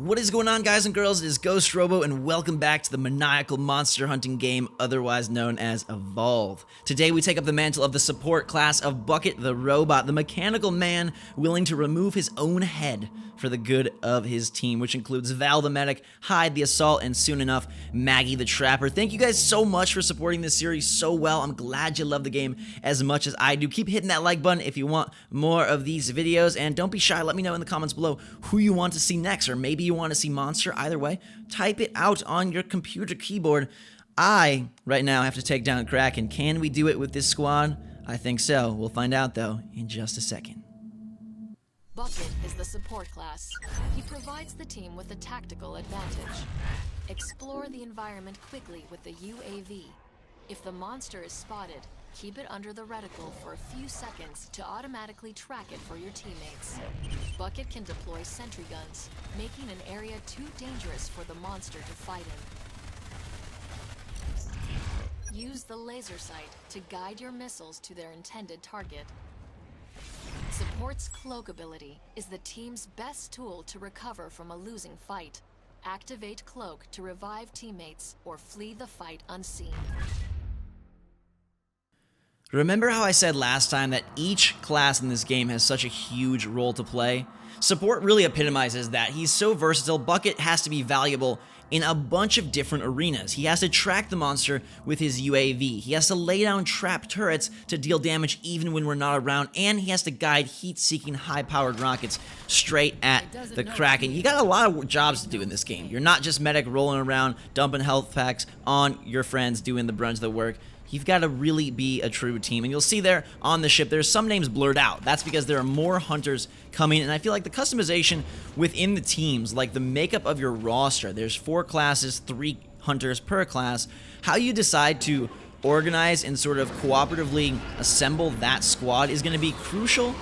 What is going on, guys and girls? It is Ghost Robo, and welcome back to the maniacal monster hunting game otherwise known as Evolve. Today we take up the mantle of the support class of Bucket the Robot, the mechanical man willing to remove his own head for the good of his team, which includes Val the Medic, Hyde the Assault, and soon enough, Maggie the Trapper. Thank you guys so much for supporting this series so well. I'm glad you love the game as much as I do. Keep hitting that like button if you want more of these videos, and don't be shy. Let me know in the comments below who you want to see next, or maybe you want to see Monster. Either way, type it out on your computer keyboard. I, right now, have to take down Kraken. Can we do it with this squad? I think so. We'll find out, though, in just a second. Bucket is the support class. He provides the team with a tactical advantage. Explore the environment quickly with the UAV. If the monster is spotted, keep it under the reticle for a few seconds to automatically track it for your teammates. Bucket can deploy sentry guns, making an area too dangerous for the monster to fight in. Use the laser sight to guide your missiles to their intended target. Support's cloak ability is the team's best tool to recover from a losing fight. Activate cloak to revive teammates or flee the fight unseen. Remember how I said last time that each class in this game has such a huge role to play? Support really epitomizes that. He's so versatile. Bucket has to be valuable in a bunch of different arenas. He has to track the monster with his UAV. He has to lay down trap turrets to deal damage even when we're not around, and he has to guide heat-seeking high-powered rockets straight at the Kraken. You got a lot of jobs to do in this game. You're not just medic rolling around, dumping health packs on your friends doing the brunt of the work. You've got to really be a true team. And you'll see there on the ship, there's some names blurred out. That's because there are more hunters coming, and I feel like the customization within the teams, like the makeup of your roster, there's 4 classes, 3 hunters per class. How you decide to organize and sort of cooperatively assemble that squad is going to be crucial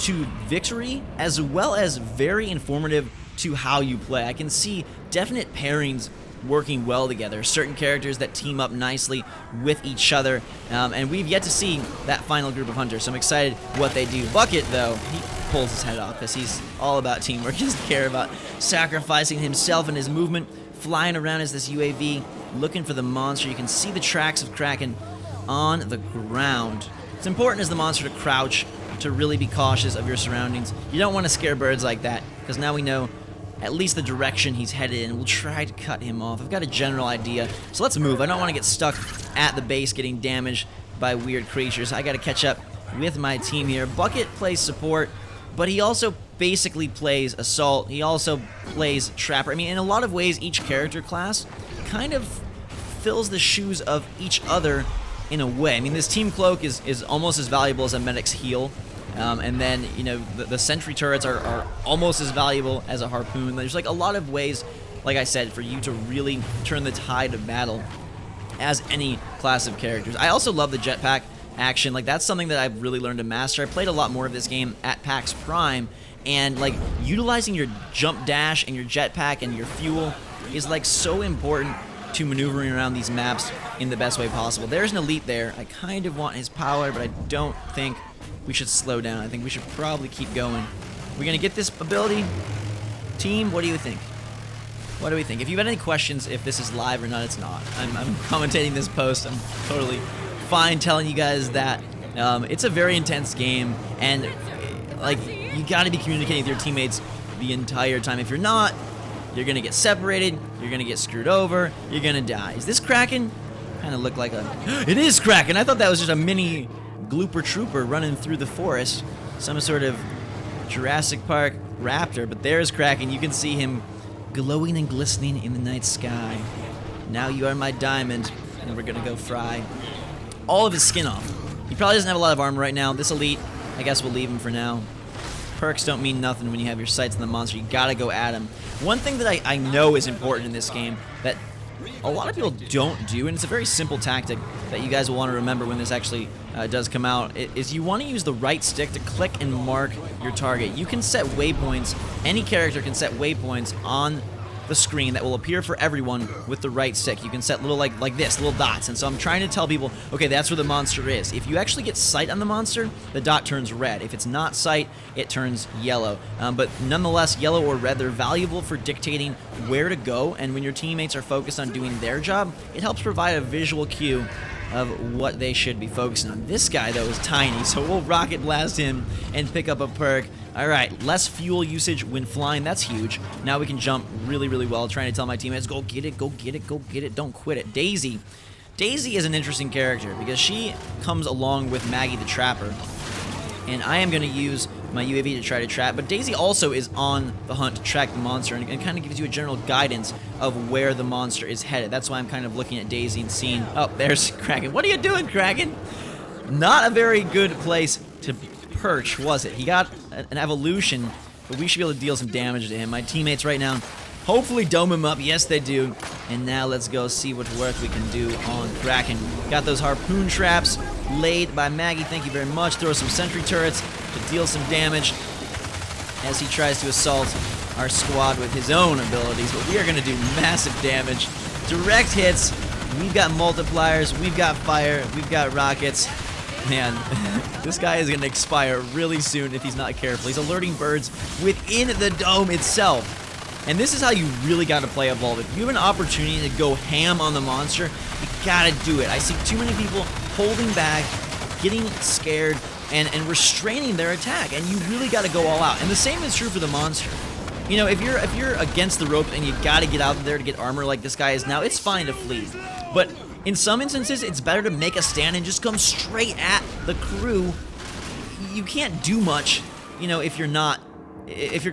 to victory, as well as very informative to how you play. I can see definite pairings working well together, certain characters that team up nicely with each other, and we've yet to see that final group of hunters, so I'm excited what they do. Bucket, though, he pulls his head off because he's all about teamwork. He doesn't care about sacrificing himself and his movement, flying around as this UAV, looking for the monster. You can see the tracks of Kraken on the ground. It's important as the monster to crouch, to really be cautious of your surroundings. You don't want to scare birds like that, because now we know at least the direction he's headed in. We'll try to cut him off. I've got a general idea, so let's move. I don't want to get stuck at the base getting damaged by weird creatures. I got to catch up with my team here. Bucket plays support, but he also basically plays assault. He also plays trapper. I mean, in a lot of ways, each character class kind of fills the shoes of each other in a way. I mean, this team cloak is almost as valuable as a medic's heal. And then, you know, the sentry turrets are almost as valuable as a harpoon. There's like a lot of ways, like I said, for you to really turn the tide of battle as any class of characters. I also love the jetpack action. Like, that's something that I've really learned to master. I played a lot more of this game at PAX Prime, and like utilizing your jump dash and your jetpack and your fuel is like so important to maneuvering around these maps in the best way possible. There's an elite there. I kind of want his power, but I don't think we should slow down. I think we should probably keep going. We're gonna get this ability. Team, what do you think? What do we think? If you've had any questions if this is live or not, it's not. I'm commentating this post. I'm totally fine telling you guys that. It's a very intense game, and like, you gotta be communicating with your teammates the entire time. If you're not, you're gonna get separated, you're gonna get screwed over, you're gonna die. Is this Kraken? Kind of look like a... It is Kraken! I thought that was just a mini Glooper Trooper running through the forest. Some sort of Jurassic Park raptor, but there's Kraken. You can see him glowing and glistening in the night sky. Now you are my diamond, and we're gonna go fry all of his skin off. He probably doesn't have a lot of armor right now. This elite, I guess we'll leave him for now. Perks don't mean nothing when you have your sights on the monster. You gotta go at him. One thing that I know is important in this game that a lot of people don't do, and it's a very simple tactic that you guys will want to remember when this actually does come out, is you want to use the right stick to click and mark your target. You can set waypoints. Any character can set waypoints on the screen that will appear for everyone with the right stick. You can set little like this, little dots. And so I'm trying to tell people, okay, that's where the monster is. If you actually get sight on the monster, the dot turns red. If it's not sight, it turns yellow. But nonetheless, yellow or red, they're valuable for dictating where to go. And when your teammates are focused on doing their job, it helps provide a visual cue of what they should be focusing on. This guy, though, is tiny, so we'll rocket blast him and pick up a perk. Alright, less fuel usage when flying, that's huge. Now we can jump really, really well, trying to tell my teammates, go get it, go get it, go get it, don't quit it. Daisy is an interesting character because she comes along with Maggie the Trapper, and I am going to use my UAV to try to trap, but Daisy also is on the hunt to track the monster and kind of gives you a general guidance of where the monster is headed. That's why I'm kind of looking at Daisy and seeing, oh, there's Kraken. What are you doing, Kraken? Not a very good place to perch, was it? He got an evolution, but we should be able to deal some damage to him. My teammates right now hopefully dome him up. Yes, they do. And now let's go see what work we can do on Kraken. Got those harpoon traps laid by Maggie. Thank you very much. Throw some sentry turrets to deal some damage as he tries to assault our squad with his own abilities. But we are going to do massive damage. Direct hits. We've got multipliers. We've got fire. We've got rockets. Man, this guy is going to expire really soon if he's not careful. He's alerting birds within the dome itself. And this is how you really got to play Evolve. If you have an opportunity to go ham on the monster, you got to do it. I see too many people holding back, getting scared, and restraining their attack. And you really got to go all out. And the same is true for the monster. You know, if you're against the rope and you got to get out there to get armor like this guy is now, it's fine to flee. But in some instances, it's better to make a stand and just come straight at the crew. You can't do much, you know, if you're going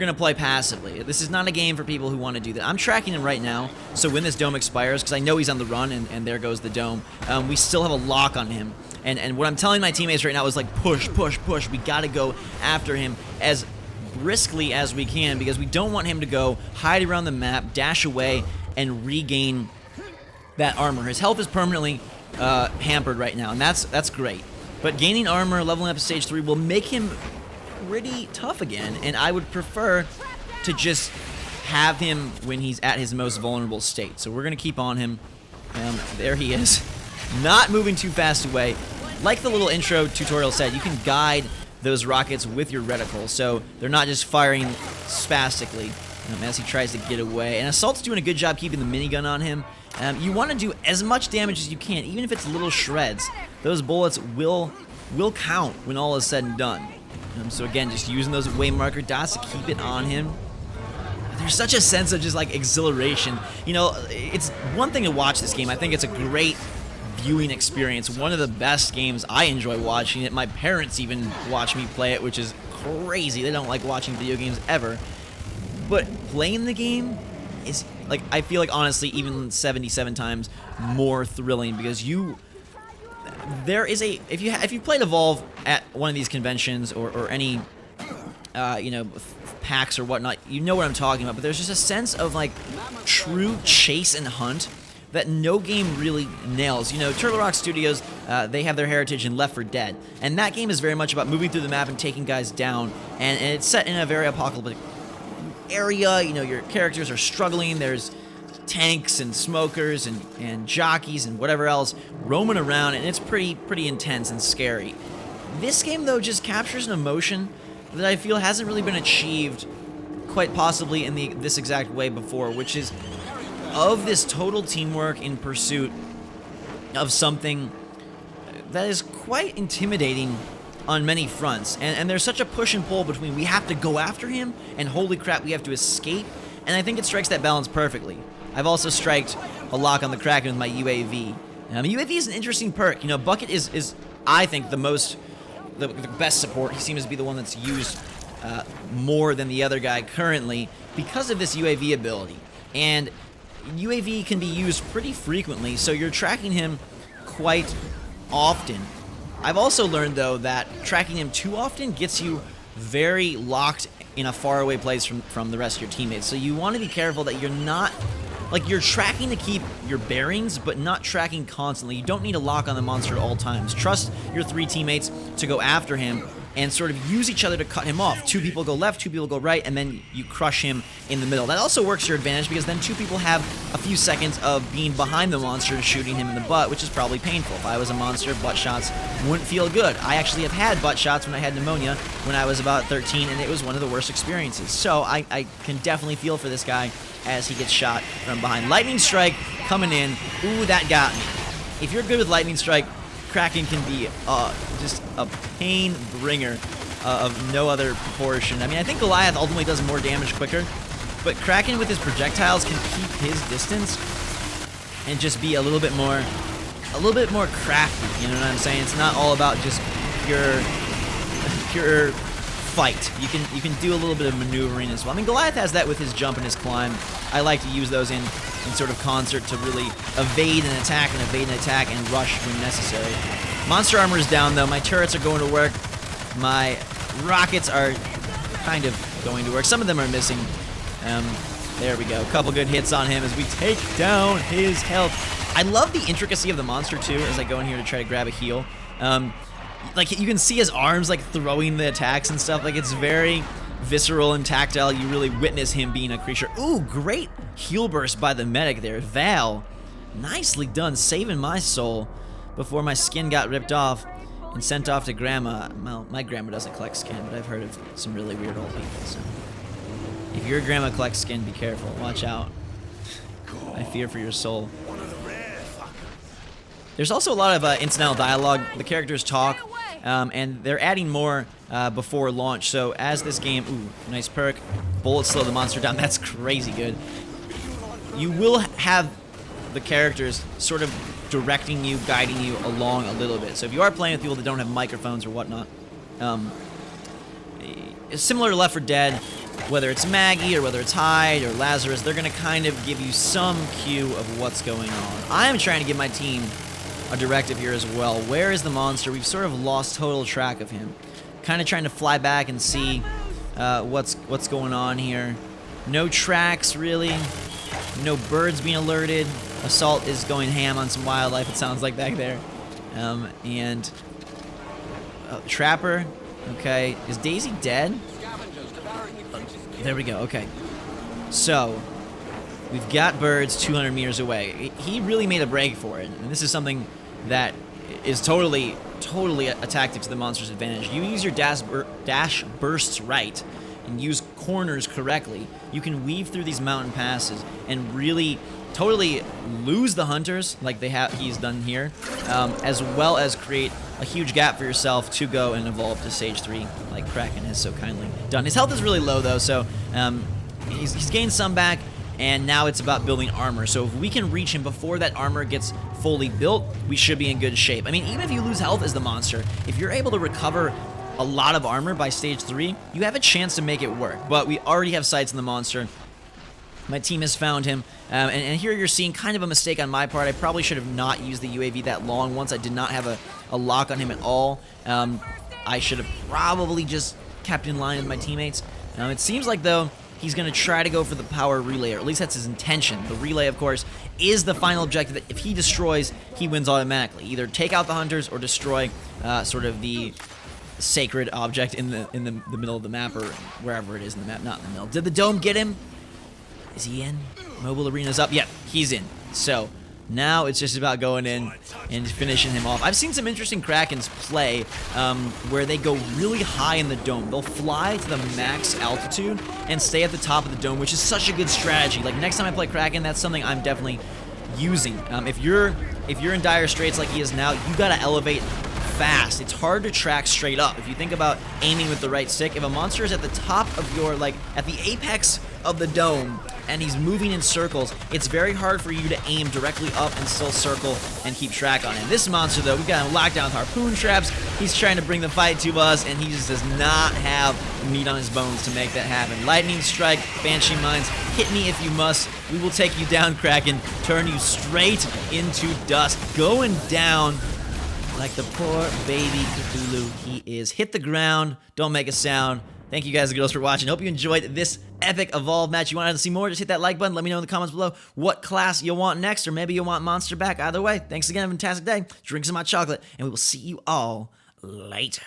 to play passively. This is not a game for people who want to do that. I'm tracking him right now, so when this dome expires, because I know he's on the run, and there goes the dome, we still have a lock on him. And what I'm telling my teammates right now is like, push, push, push. We got to go after him as briskly as we can, because we don't want him to go hide around the map, dash away, and regain that armor. His health is permanently hampered right now, and that's great. But gaining armor, leveling up to stage 3 will make him pretty tough again, and I would prefer to just have him when he's at his most vulnerable state. So we're going to keep on him. There he is. Not moving too fast away. Like the little intro tutorial said, you can guide those rockets with your reticle, so they're not just firing spastically as he tries to get away. And Assault's doing a good job keeping the minigun on him. You want to do as much damage as you can, even if it's little shreds. Those bullets will count when all is said and done. So again, just using those waymarker dots to keep it on him. There's such a sense of just like exhilaration. You know, it's one thing to watch this game. I think it's a great viewing experience. One of the best games. I enjoy watching it. My parents even watch me play it, which is crazy. They don't like watching video games ever. But playing the game is, like, I feel like honestly even 77 times more thrilling, because there is a, if you played Evolve at one of these conventions or any you know, packs or whatnot, you know what I'm talking about. But there's just a sense of like true chase and hunt that no game really nails. You know, Turtle Rock Studios, they have their heritage in Left 4 Dead, and that game is very much about moving through the map and taking guys down, and it's set in a very apocalyptic area. You know, your characters are struggling. There's tanks and smokers and jockeys and whatever else roaming around, and it's pretty intense and scary. This game, though, just captures an emotion that I feel hasn't really been achieved quite possibly in this exact way before, which is of this total teamwork in pursuit of something that is quite intimidating on many fronts. And there's such a push and pull between we have to go after him and holy crap, we have to escape. And I think it strikes that balance perfectly. I've also striked a lock on the Kraken with my UAV. UAV is an interesting perk. You know, Bucket is I think, the best support. He seems to be the one that's used more than the other guy currently because of this UAV ability. And UAV can be used pretty frequently, so you're tracking him quite often. I've also learned, though, that tracking him too often gets you very locked in a faraway place from the rest of your teammates. So you want to be careful that you're not, like, you're tracking to keep your bearings, but not tracking constantly. You don't need to lock on the monster at all times. Trust your 3 teammates to go after him, and sort of use each other to cut him off. 2 people go left, 2 people go right, and then you crush him in the middle. That also works to your advantage because then 2 people have a few seconds of being behind the monster and shooting him in the butt, which is probably painful. If I was a monster, butt shots wouldn't feel good. I actually have had butt shots when I had pneumonia when I was about 13, and it was one of the worst experiences. So I can definitely feel for this guy as he gets shot from behind. Lightning Strike coming in. Ooh, that got me. If you're good with Lightning Strike, Kraken can be just a pain bringer of no other proportion. I mean, I think Goliath ultimately does more damage quicker, but Kraken with his projectiles can keep his distance and just be a little bit more crafty. You know what I'm saying? It's not all about just pure fight. You can do a little bit of maneuvering as well. I mean, Goliath has that with his jump and his climb. I like to use those in sort of concert to really evade and attack and rush when necessary. Monster armor is down though. My turrets are going to work. My rockets are kind of going to work. Some of them are missing. There we go. A couple good hits on him as we take down his health. I love the intricacy of the monster too as I go in here to try to grab a heal. Like you can see his arms like throwing the attacks and stuff. Like it's very visceral and tactile. You really witness him being a creature. Ooh, great heal burst by the medic there. Val, nicely done, saving my soul before my skin got ripped off and sent off to grandma. Well, my grandma doesn't collect skin, but I've heard of some really weird old people, so if your grandma collects skin, be careful. Watch out. I fear for your soul. There's also a lot of incidental dialogue. The characters talk, and they're adding more before launch. So as this game, ooh, nice perk. Bullets slow the monster down. That's crazy good. You will have the characters sort of directing you, guiding you along a little bit. So if you are playing with people that don't have microphones or whatnot, similar to Left 4 Dead, whether it's Maggie or whether it's Hyde or Lazarus, they're going to kind of give you some cue of what's going on. I am trying to give my team a directive here as well. Where is the monster? We've sort of lost total track of him. Kind of trying to fly back and see what's going on here. No tracks, really. No birds being alerted. Assault is going ham on some wildlife, it sounds like, back there. Trapper. Okay. Is Daisy dead? There we go. Okay. So, we've got birds 200 meters away. He really made a break for it, and this is something that is totally a tactic to the monster's advantage. You use your dash bursts right and use corners correctly, you can weave through these mountain passes and really totally lose the hunters like he's done here, as well as create a huge gap for yourself to go and evolve to Stage 3 like Kraken has so kindly done. His health is really low though, so he's gained some back, and now it's about building armor. So if we can reach him before that armor gets fully built, we should be in good shape. I mean, even if you lose health as the monster, if you're able to recover a lot of armor by Stage 3, you have a chance to make it work. But we already have sights on the monster. My team has found him, and here you're seeing kind of a mistake on my part. I probably should have not used the UAV that long. Once I did not have a lock on him at all. I should have probably just kept in line with my teammates. It seems like, though, he's going to try to go for the power relay, or at least that's his intention. The relay, of course, is the final objective that if he destroys, he wins automatically. Either take out the hunters or destroy sort of the sacred object in the middle of the map, or wherever it is in the map, not in the middle. Did the dome get him? Is he in? Mobile arena's up. Yep, he's in. So now it's just about going in and finishing him off. I've seen some interesting Krakens play where they go really high in the dome. They'll fly to the max altitude and stay at the top of the dome, which is such a good strategy. Like next time I play Kraken, that's something I'm definitely using. If you're in dire straits like he is now, you gotta elevate fast. It's hard to track straight up. If you think about aiming with the right stick, if a monster is at the top of your, like, at the apex of the dome, and he's moving in circles, it's very hard for you to aim directly up and still circle and keep track on him. This monster, though, we've got him locked down with harpoon traps. He's trying to bring the fight to us, and he just does not have meat on his bones to make that happen. Lightning strike, Banshee Mines, hit me if you must. We will take you down, Kraken, turn you straight into dust, going down like the poor baby Cthulhu he is. Hit the ground, don't make a sound. Thank you guys and girls for watching. Hope you enjoyed this epic Evolve match. You wanted to see more, just hit that like button. Let me know in the comments below what class you want next, or maybe you want Monster back. Either way, thanks again. Have a fantastic day. Drink some hot chocolate, and we will see you all later.